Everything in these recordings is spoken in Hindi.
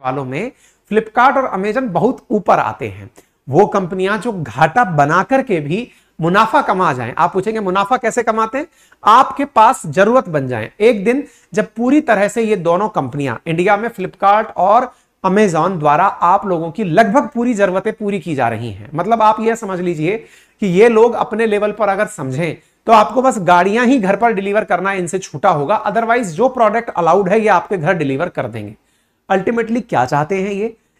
वालों में फ्लिपकार्ट और अमेजन बहुत ऊपर आते हैं। वो कंपनियां जो घाटा बना करके भी मुनाफा कमा जाएं। आप पूछेंगे मुनाफा कैसे कमाते हैं? आपके पास जरूरत बन जाए एक दिन जब पूरी तरह से ये दोनों कंपनियां इंडिया में फ्लिपकार्ट और अमेजॉन द्वारा आप लोगों की लगभग पूरी जरूरतें पूरी की जा रही हैं। मतलब आप यह समझ लीजिए कि ये लोग अपने लेवल पर अगर समझें तो आपको बस गाड़ियां ही घर पर डिलीवर करना इनसे छूटा होगा, अदरवाइज जो प्रोडक्ट अलाउड है ये आपके घर डिलीवर कर देंगे। अल्टीमेटली क्या चाहते हैं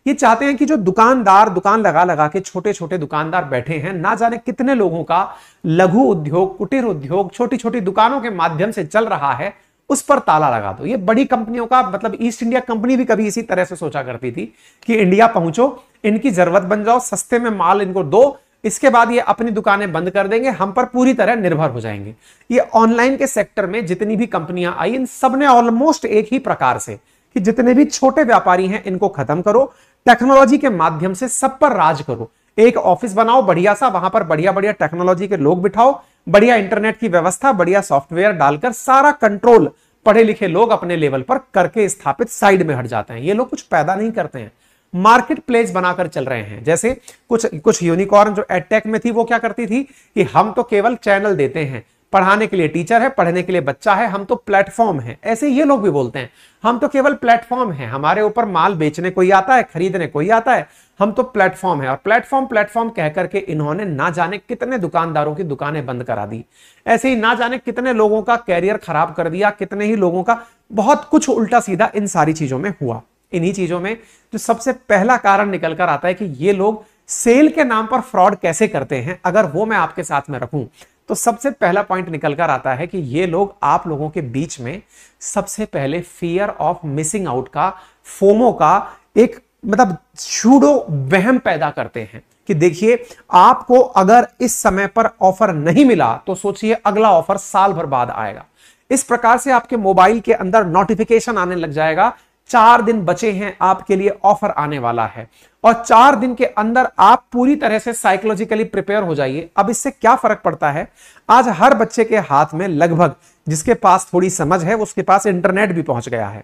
ये चाहते हैं कि जो दुकानदार दुकान लगा लगा के छोटे छोटे दुकानदार बैठे हैं, ना जाने कितने लोगों का लघु उद्योग, कुटीर उद्योग, छोटी छोटी दुकानों के माध्यम से चल रहा है, उस पर ताला लगा दो। ये बड़ी कंपनियों का मतलब ईस्ट इंडिया कंपनी भी कभी इसी तरह से सोचा करती थी कि इंडिया पहुंचो, इनकी जरूरत बन जाओ, सस्ते में माल इनको दो, इसके बाद ये अपनी दुकानें बंद कर देंगे, हम पर पूरी तरह निर्भर हो जाएंगे। ये ऑनलाइन के सेक्टर में जितनी भी कंपनियां आई, इन सब ने ऑलमोस्ट एक ही प्रकार से कि जितने भी छोटे व्यापारी हैं इनको खत्म करो, टेक्नोलॉजी के माध्यम से सब पर राज करो। एक ऑफिस बनाओ बढ़िया सा, वहां पर बढ़िया बढ़िया टेक्नोलॉजी के लोग बिठाओ, बढ़िया इंटरनेट की व्यवस्था, बढ़िया सॉफ्टवेयर डालकर सारा कंट्रोल पढ़े लिखे लोग अपने लेवल पर करके स्थापित साइड में हट जाते हैं। ये लोग कुछ पैदा नहीं करते हैं, मार्केट प्लेस बनाकर चल रहे हैं। जैसे कुछ यूनिकॉर्न जो एडटेक में थी वो क्या करती थी कि हम तो केवल चैनल देते हैं, पढ़ाने के लिए टीचर है, पढ़ने के लिए बच्चा है, हम तो प्लेटफॉर्म है। ऐसे ये लोग भी बोलते हैं हम तो केवल प्लेटफॉर्म है, हमारे ऊपर माल बेचने कोई आता है, खरीदने कोई आता है, हम तो प्लेटफॉर्म है। और प्लेटफॉर्म कह करके इन्होंने ना जाने कितने दुकानदारों की दुकानें बंद करा दी, ऐसे ही ना जाने कितने लोगों का कैरियर खराब कर दिया, कितने ही लोगों का बहुत कुछ उल्टा सीधा इन सारी चीजों में हुआ। इन्हीं चीजों में जो सबसे पहला कारण निकल कर आता है कि ये लोग सेल के नाम पर फ्रॉड कैसे करते हैं, अगर वो मैं आपके साथ में रखूं तो सबसे पहला पॉइंट निकल कर आता है कि ये लोग आप लोगों के बीच में सबसे पहले फियर ऑफ मिसिंग आउट का, फोमो का एक मतलब शूडो वहम पैदा करते हैं कि देखिए आपको अगर इस समय पर ऑफर नहीं मिला तो सोचिए अगला ऑफर साल भर बाद आएगा। इस प्रकार से आपके मोबाइल के अंदर नोटिफिकेशन आने लग जाएगा, 4 दिन बचे हैं आपके लिए ऑफर आने वाला है, और 4 दिन के अंदर आप पूरी तरह से साइकोलॉजिकली प्रिपेयर हो जाइए। अब इससे क्या फर्क पड़ता है, आज हर बच्चे के हाथ में लगभग, जिसके पास थोड़ी समझ है उसके पास इंटरनेट भी पहुंच गया है।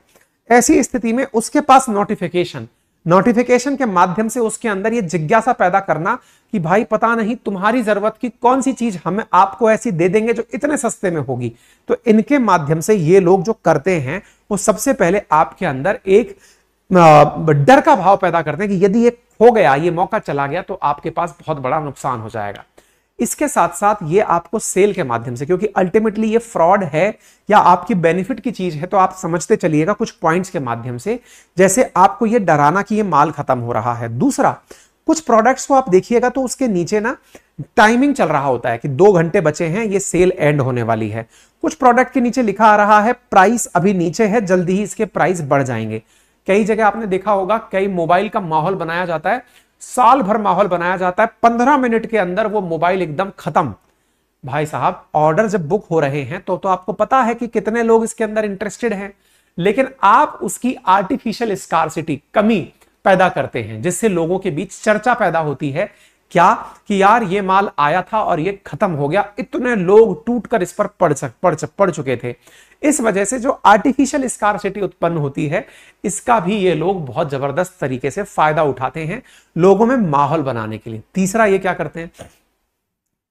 ऐसी स्थिति में उसके पास नोटिफिकेशन के माध्यम से उसके अंदर यह जिज्ञासा पैदा करना कि भाई पता नहीं तुम्हारी जरूरत की कौन सी चीज हमें आपको ऐसी दे देंगे जो इतने सस्ते में होगी। तो इनके माध्यम से ये लोग जो करते हैं वो सबसे पहले आपके अंदर एक डर का भाव पैदा करते हैं कि यदि ये खो गया, ये मौका चला गया तो आपके पास बहुत बड़ा नुकसान हो जाएगा। इसके साथ साथ ये आपको सेल के माध्यम से, क्योंकि अल्टीमेटली ये फ्रॉड है या आपकी बेनिफिट की चीज है, तो आप समझते चलिएगा कुछ पॉइंट्स के माध्यम से, जैसे आपको ये डराना कि ये माल खत्म हो रहा है। दूसरा, कुछ प्रोडक्ट्स को आप देखिएगा तो उसके नीचे ना टाइमिंग चल रहा होता है कि 2 घंटे बचे हैं, ये सेल एंड होने वाली है। कुछ प्रोडक्ट के नीचे लिखा आ रहा है प्राइस अभी नीचे है, जल्दी ही इसके प्राइस बढ़ जाएंगे। कई जगह आपने देखा होगा, कई मोबाइल का माहौल बनाया जाता है, साल भर माहौल बनाया जाता है, 15 मिनट के अंदर वो मोबाइल एकदम खत्म। भाई साहब, ऑर्डर जब बुक हो रहे हैं तो आपको पता है कि कितने लोग इसके अंदर इंटरेस्टेड हैं, लेकिन आप उसकी आर्टिफिशियल स्कार्सिटी, कमी पैदा करते हैं, जिससे लोगों के बीच चर्चा पैदा होती है क्या कि यार ये माल आया था और ये खत्म हो गया, इतने लोग टूटकर इस पर पड़ चुके थे। इस वजह से जो आर्टिफिशियल स्कार्सिटी उत्पन्न होती है, इसका भी ये लोग बहुत जबरदस्त तरीके से फायदा उठाते हैं लोगों में माहौल बनाने के लिए। तीसरा, ये क्या करते हैं,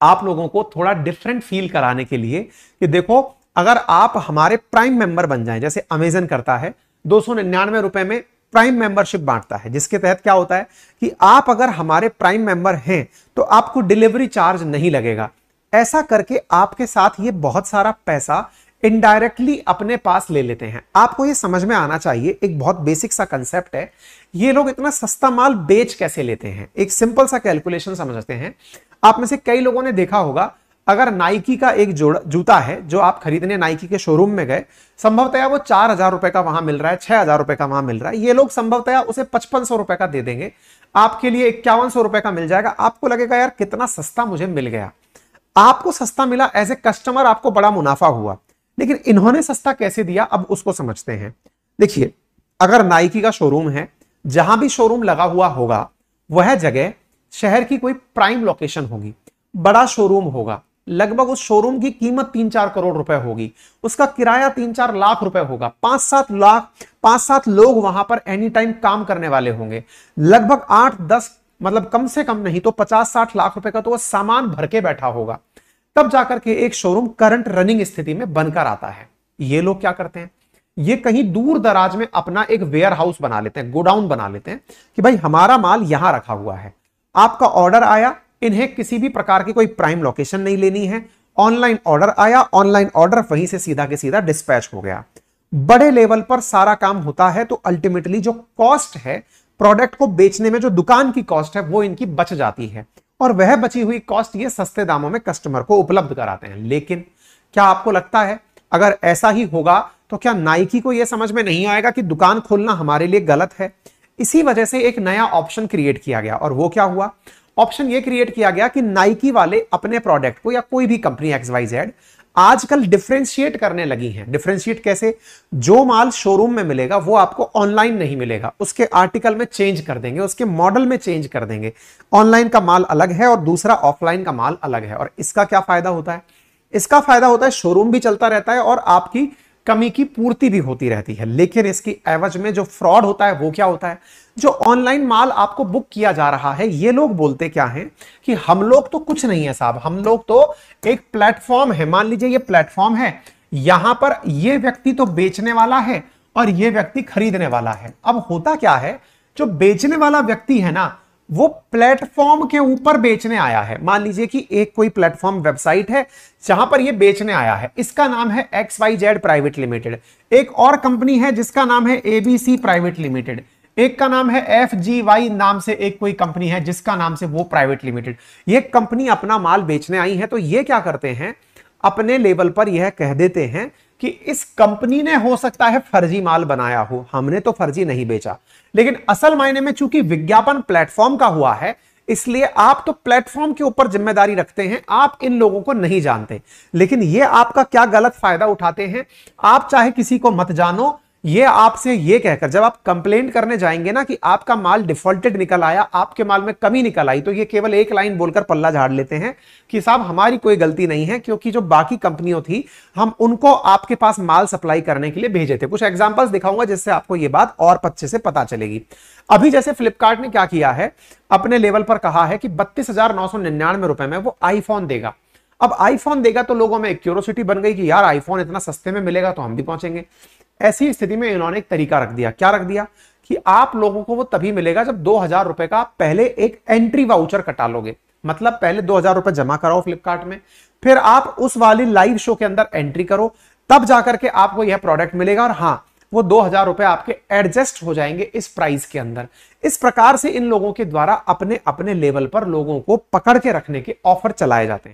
आप लोगों को थोड़ा डिफरेंट फील कराने के लिए कि देखो अगर आप हमारे प्राइम मेंबर बन जाएं, जैसे अमेजन करता है, 299 रुपए में प्राइम मेंबरशिप बांटता है, जिसके तहत क्या होता है कि आप अगर हमारे प्राइम मेंबर हैं तो आपको डिलीवरी चार्ज नहीं लगेगा। ऐसा करके आपके साथ ये बहुत सारा पैसा इनडायरेक्टली अपने पास ले लेते हैं। आपको ये समझ में आना चाहिए, एक बहुत बेसिक सा कंसेप्ट है, ये लोग इतना सस्ता माल बेच कैसे लेते हैं। एक सिंपल सा कैलकुलेशन समझते हैं। आप में से कई लोगों ने देखा होगा, अगर नाइकी का एक जूता है जो आप खरीदने नाइकी के शोरूम में गए, संभवतया वो 4000 रुपए का वहां मिल रहा है, 6000 रुपए का वहां मिल रहा है, ये लोग संभवतया उसे 5500 रुपए का दे देंगे, आपके लिए 5100 रुपए का मिल जाएगा। आपको लगेगा यार कितना सस्ता मुझे मिल गया। आपको सस्ता मिला, एज ए कस्टमर आपको बड़ा मुनाफा हुआ, लेकिन इन्होंने सस्ता कैसे दिया, अब उसको समझते हैं। देखिए, अगर नाइकी का शोरूम है, जहां भी शोरूम लगा हुआ होगा वह जगह शहर की कोई प्राइम लोकेशन होगी, बड़ा शोरूम होगा, लगभग उस शोरूम की कीमत 3-4 करोड़ रुपए होगी, उसका किराया 3-4 लाख रुपए होगा, 5-7 लोग वहां पर एनी टाइम काम करने वाले होंगे, लगभग 8-10 मतलब कम से कम नहीं तो 50-60 लाख रुपए का तो वह सामान भर के बैठा होगा, तब जाकर के एक शोरूम करंट रनिंग स्थिति में बनकर आता है। ये लोग क्या करते हैं, ये कहीं दूर दराज में अपना एक वेयर हाउस बना लेते हैं, गोडाउन बना लेते हैं कि भाई हमारा माल यहां रखा हुआ है, आपका ऑर्डर आया, इन्हें किसी भी प्रकार की कोई प्राइम लोकेशन नहीं लेनी है, ऑनलाइन ऑर्डर आया, ऑनलाइन ऑर्डर वहीं से सीधा के सीधा डिस्पैच हो गया। बड़े लेवल पर सारा काम होता है तो अल्टीमेटली जो कॉस्ट है प्रोडक्ट को बेचने में, जो दुकान की कॉस्ट है वो इनकी बच जाती है और वह बची हुई कॉस्ट ये सस्ते दामों में कस्टमर को उपलब्ध कराते हैं। लेकिन क्या आपको लगता है अगर ऐसा ही होगा तो क्या नाइकी को यह समझ में नहीं आएगा कि दुकान खोलना हमारे लिए गलत है? इसी वजह से एक नया ऑप्शन क्रिएट किया गया और वो क्या हुआ, ऑप्शन ये क्रिएट किया गया कि नाइकी वाले अपने प्रोडक्ट को या कोई भी कंपनी XYZ आजकल डिफरेंशिएट करने लगी हैं। डिफरेंशिएट कैसे? जो माल शोरूम में मिलेगा वो आपको ऑनलाइन नहीं मिलेगा, उसके आर्टिकल में चेंज कर देंगे, उसके मॉडल में चेंज कर देंगे। ऑनलाइन का माल अलग है और दूसरा ऑफलाइन का माल अलग है। और इसका क्या फायदा होता है? इसका फायदा होता है शोरूम भी चलता रहता है और आपकी कमी की पूर्ति भी होती रहती है। लेकिन इसकी एवज में जो फ्रॉड होता है वो क्या होता है, जो ऑनलाइन माल आपको बुक किया जा रहा है, ये लोग बोलते क्या हैं कि हम लोग तो कुछ नहीं है साहब, हम लोग तो एक प्लेटफॉर्म है, मान लीजिए ये प्लेटफॉर्म है, यहां पर ये व्यक्ति तो बेचने वाला है और ये व्यक्ति खरीदने वाला है। अब होता क्या है, जो बेचने वाला व्यक्ति है ना वो प्लेटफॉर्म के ऊपर बेचने आया है। मान लीजिए कि एक कोई प्लेटफॉर्म वेबसाइट है जहां पर ये बेचने आया है, इसका नाम है XYZ प्राइवेट लिमिटेड, एक और कंपनी है जिसका नाम है ABC प्राइवेट लिमिटेड, एक का नाम है FGY नाम से एक कोई कंपनी है जिसका नाम से वो प्राइवेट लिमिटेड। ये कंपनी अपना माल बेचने आई है तो ये क्या करते हैं, अपने लेवल पर यह कह देते हैं कि इस कंपनी ने हो सकता है फर्जी माल बनाया हो, हमने तो फर्जी नहीं बेचा। लेकिन असल मायने में चूंकि विज्ञापन प्लेटफॉर्म का हुआ है इसलिए आप तो प्लेटफॉर्म के ऊपर जिम्मेदारी रखते हैं, आप इन लोगों को नहीं जानते। लेकिन ये आपका क्या गलत फायदा उठाते हैं, आप चाहे किसी को मत जानो, ये आपसे ये कहकर जब आप कंप्लेंट करने जाएंगे ना कि आपका माल डिफॉल्टेड निकल आया, आपके माल में कमी निकल आई, तो ये केवल एक लाइन बोलकर पल्ला झाड़ लेते हैं कि साहब हमारी कोई गलती नहीं है, क्योंकि जो बाकी कंपनियों थी हम उनको आपके पास माल सप्लाई करने के लिए भेजे थे। कुछ एग्जांपल्स दिखाऊंगा जिससे आपको ये बात और अच्छे से पता चलेगी। अभी जैसे फ्लिपकार्ट ने क्या किया है, अपने लेवल पर कहा है कि 32,999 रुपए में वो आईफोन देगा। अब आईफोन देगा तो लोगों में एक क्यूरोसिटी बन गई कि यार आईफोन इतना सस्ते में मिलेगा तो हम भी पहुंचेंगे। ऐसी स्थिति में इन्होंने एक तरीका रख दिया। क्या रख दिया कि आप लोगों को वो तभी मिलेगा जब 2,000 रुपए का पहले एक एंट्री वाउचर कटा लोगे। मतलब पहले 2,000 रुपए जमा कराओ फ्लिपकार्ट में, फिर आप उस वाली लाइव शो के अंदर एंट्री करो, तब जाकर के आपको यह प्रोडक्ट मिलेगा। और हां, वो 2,000 रुपए आपके एडजस्ट हो जाएंगे इस प्राइस के अंदर। इस प्रकार से इन लोगों के द्वारा अपने अपने लेवल पर लोगों को पकड़ के रखने के ऑफर चलाए जाते हैं।